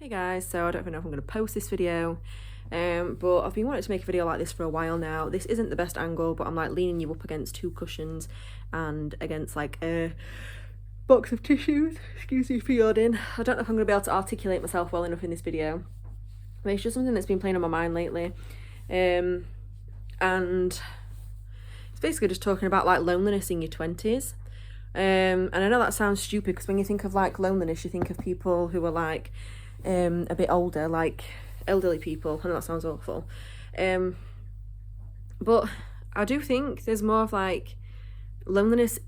Hey guys, so I don't even know if I'm going to post this video, but I've been wanting to make a video like this for a while now. This isn't the best angle, but I'm like leaning you up against two cushions and against like a box of tissues. Excuse me for yawning. I don't know if I'm going to be able to articulate myself well enough in this video, but it's just something that's been playing on my mind lately. And it's basically just talking about like loneliness in your 20s. And I know that sounds stupid because when you think of like loneliness, you think of people who are like a bit older, like elderly people. I know that sounds awful, but I do think there's more of like loneliness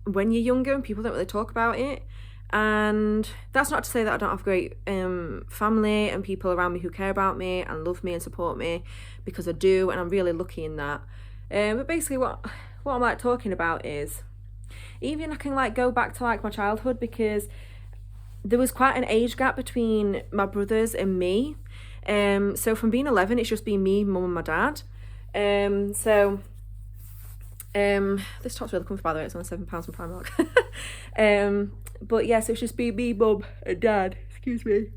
when you're younger and people don't really talk about it. And that's not to say that I don't have great family and people around me who care about me and love me and support me, because I do, and I'm really lucky in that. But basically what I'm like talking about is, even I can like go back to like my childhood, because there was quite an age gap between my brothers and me. So from being 11, it's just been me, mum and my dad. This top's really comfy, by the way. It's only £7 from Primark. But yeah, so it's just been me, mum and dad. Excuse me.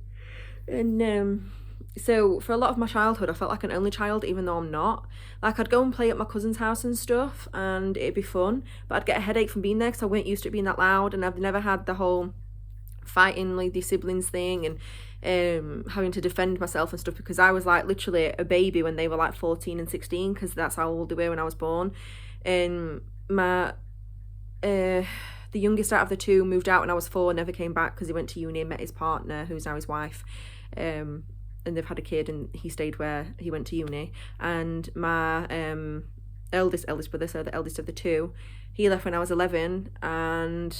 And so for a lot of my childhood, I felt like an only child, even though I'm not. Like, I'd go and play at my cousin's house and stuff, and it'd be fun, but I'd get a headache from being there because I weren't used to it being that loud, and I've never had the whole fighting like the siblings thing and having to defend myself and stuff, because I was like literally a baby when they were like 14 and 16, because that's how old they were when I was born. And my the youngest out of the two moved out when I was 4, never came back because he went to uni and met his partner, who's now his wife, and they've had a kid, and he stayed where he went to uni. And my eldest brother, so the eldest of the two, he left when I was 11, and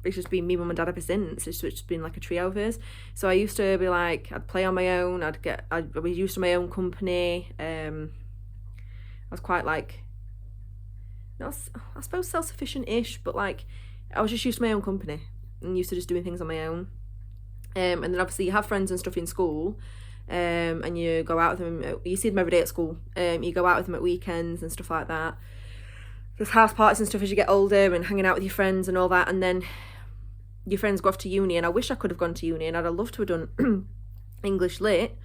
it's just been me, mum and dad ever since. It's just been like a trio of us. So I used to be like, I'd play on my own, I was used to my own company. I was quite like, not, I suppose self-sufficient-ish, but like I was just used to my own company and used to just doing things on my own. And then obviously you have friends and stuff in school, and you go out with them, you see them every day at school, you go out with them at weekends and stuff like that. There's house parties and stuff as you get older, and hanging out with your friends and all that, and then your friends go off to uni, and I wish I could have gone to uni, and I'd have loved to have done English Lit.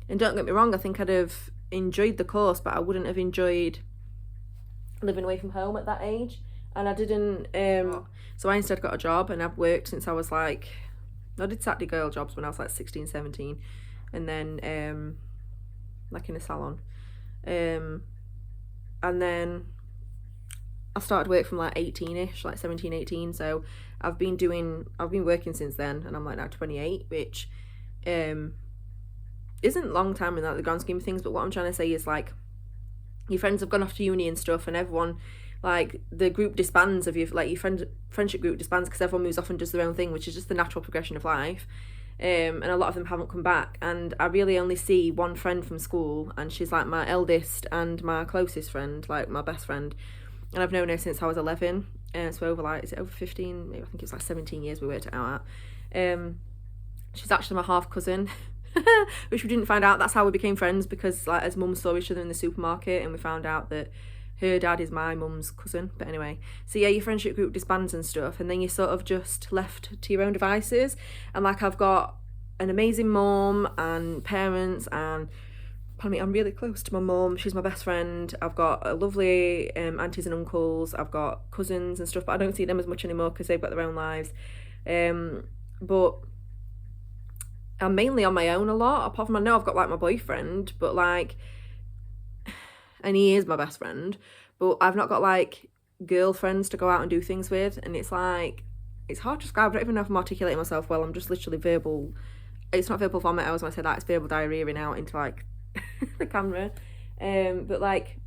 And don't get me wrong, I think I'd have enjoyed the course, but I wouldn't have enjoyed living away from home at that age. And I didn't, so I instead got a job, and I've worked since I was like, I did Saturday girl jobs when I was like 16, 17, and then like in a salon, and then I started work from like 18ish, like 17, 18. So I've been working since then, and I'm like now 28, which isn't a long time in like the grand scheme of things. But what I'm trying to say is, like, your friends have gone off to uni and stuff, and everyone, like, the group disbands of your, like, your friendship group disbands because everyone moves off and does their own thing, which is just the natural progression of life. And a lot of them haven't come back, and I really only see one friend from school, and she's like my eldest and my closest friend, like my best friend. And I've known her since I was 11, so over like, is it over 15? Maybe, I think it's like 17 years we worked it out at. She's actually my half cousin, which we didn't find out. That's how we became friends, because like as mums saw each other in the supermarket, and we found out that her dad is my mum's cousin. But anyway, so yeah, your friendship group disbands and stuff, and then you're sort of just left to your own devices. And like, I've got an amazing mum and parents, and I'm really close to my mum. She's my best friend. I've got a lovely aunties and uncles. I've got cousins and stuff, but I don't see them as much anymore because they've got their own lives. But I'm mainly on my own a lot. Apart from, I know I've got like my boyfriend, but like, and he is my best friend, but I've not got like girlfriends to go out and do things with. And it's like, it's hard to describe. I don't even know if I'm articulating myself well. I'm just literally verbal. It's not verbal vomit. I was when I say that, it's verbal diarrhea out into like the camera. But like,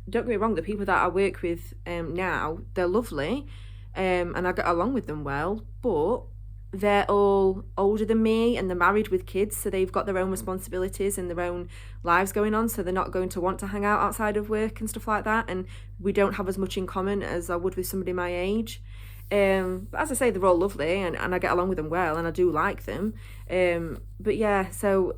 don't get me wrong, the people that I work with now, they're lovely, and I get along with them well, but they're all older than me, and they're married with kids, so they've got their own responsibilities and their own lives going on, so they're not going to want to hang out outside of work and stuff like that, and we don't have as much in common as I would with somebody my age. But as I say, they're all lovely, and I get along with them well, and I do like them. But yeah, so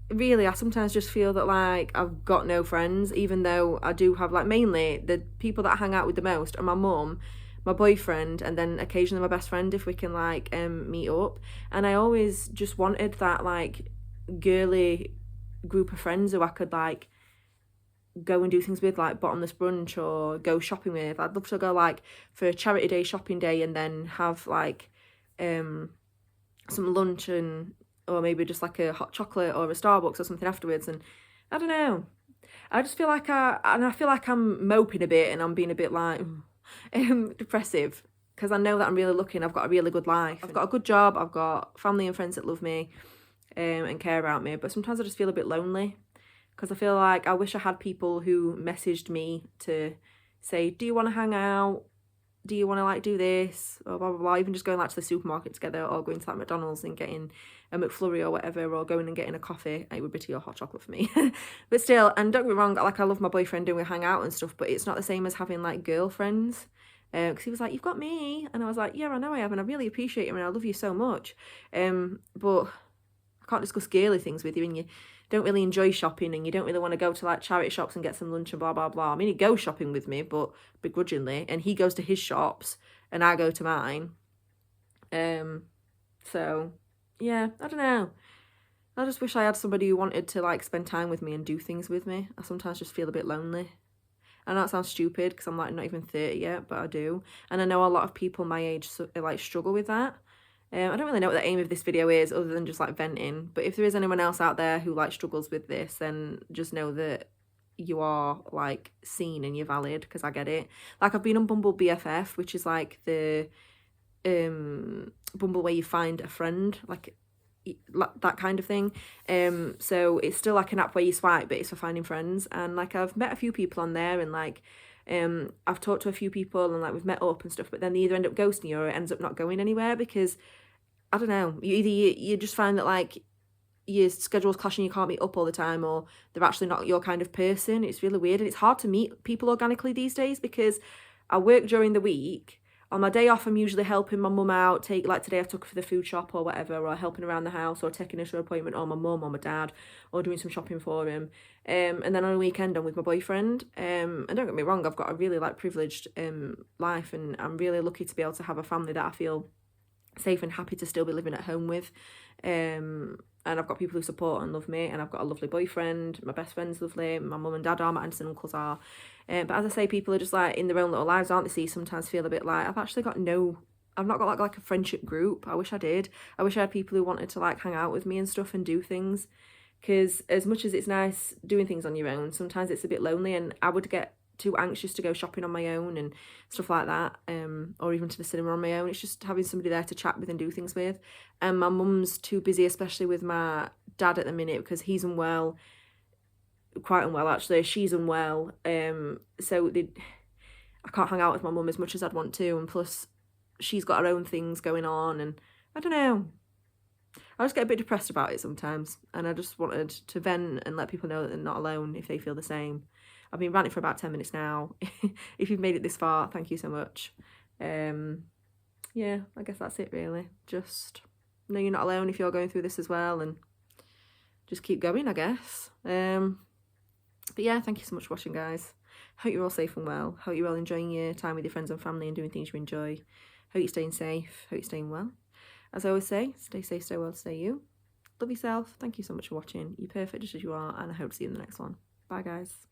really, I sometimes just feel that like I've got no friends, even though I do have, like, mainly the people that I hang out with the most are my mum, my boyfriend, and then occasionally my best friend if we can like meet up. And I always just wanted that like girly group of friends who I could like go and do things with, like bottomless brunch or go shopping with. I'd love to go like for a charity day, shopping day, and then have like some lunch and or maybe just like a hot chocolate or a Starbucks or something afterwards. And I don't know, I just feel like I feel like I'm moping a bit and I'm being a bit like depressive, because I know that I'm really lucky and I've got a really good life. I've got a good job, I've got family and friends that love me and care about me, but sometimes I just feel a bit lonely, because I feel like I wish I had people who messaged me to say, do you want to hang out? Do you want to like do this? Or blah, blah, blah. Even just going like to the supermarket together, or going to like McDonald's and getting a McFlurry or whatever, or going and getting a coffee. It would be tea or hot chocolate for me. But still, and don't get me wrong, like I love my boyfriend and we hang out and stuff, but it's not the same as having like girlfriends. Because he was like, you've got me. And I was like, yeah, I know I have. And I really appreciate you and I love you so much. But I can't discuss girly things with you, and you don't really enjoy shopping, and you don't really want to go to like charity shops and get some lunch and blah blah blah. I mean, he goes shopping with me, but begrudgingly, and he goes to his shops and I go to mine. So yeah, I don't know, I just wish I had somebody who wanted to like spend time with me and do things with me. I sometimes just feel a bit lonely. I know that sounds stupid because I'm like not even 30 yet, but I do. And I know a lot of people my age like struggle with that. I don't really know what the aim of this video is other than just like venting, but if there is anyone else out there who like struggles with this, then just know that you are like seen and you're valid, because I get it. Like I've been on Bumble BFF, which is like the Bumble where you find a friend, like that kind of thing. So it's still like an app where you swipe, but it's for finding friends. And like I've met a few people on there, and like I've talked to a few people and like we've met up and stuff, but then they either end up ghosting you or it ends up not going anywhere, because I don't know, you just find that like your schedule's clashing, you can't meet up all the time, or they're actually not your kind of person. It's really weird, and it's hard to meet people organically these days, because I work during the week. On my day off, I'm usually helping my mum out, like today I took her for the food shop or whatever, or helping around the house, or taking her to an appointment, or my mum or my dad, or doing some shopping for him. And then on a weekend I'm with my boyfriend. And don't get me wrong, I've got a really like privileged life, and I'm really lucky to be able to have a family that I feel safe and happy to still be living at home with. And I've got people who support and love me, and I've got a lovely boyfriend, my best friend's lovely, my mum and dad are, my aunts and uncles are. But as I say, people are just like in their own little lives, aren't they? So you sometimes feel a bit like, I've not got like a friendship group. I wish I did. I wish I had people who wanted to like hang out with me and stuff and do things. Because as much as it's nice doing things on your own, sometimes it's a bit lonely, and I would get too anxious to go shopping on my own and stuff like that, or even to the cinema on my own. It's just having somebody there to chat with and do things with. And my mum's too busy, especially with my dad at the minute, because he's unwell, quite unwell actually. She's unwell, so I can't hang out with my mum as much as I'd want to, and plus she's got her own things going on, and I don't know, I just get a bit depressed about it sometimes, and I just wanted to vent and let people know that they're not alone if they feel the same. I've been ranting for about 10 minutes now. If you've made it this far, thank you so much. Yeah, I guess that's it really. Just know you're not alone if you're going through this as well, and just keep going, I guess. But yeah, thank you so much for watching, guys. Hope you're all safe and well. Hope you're all enjoying your time with your friends and family and doing things you enjoy. Hope you're staying safe. Hope you're staying well. As I always say, stay safe, stay well, stay you. Love yourself. Thank you so much for watching. You're perfect just as you are, and I hope to see you in the next one. Bye, guys.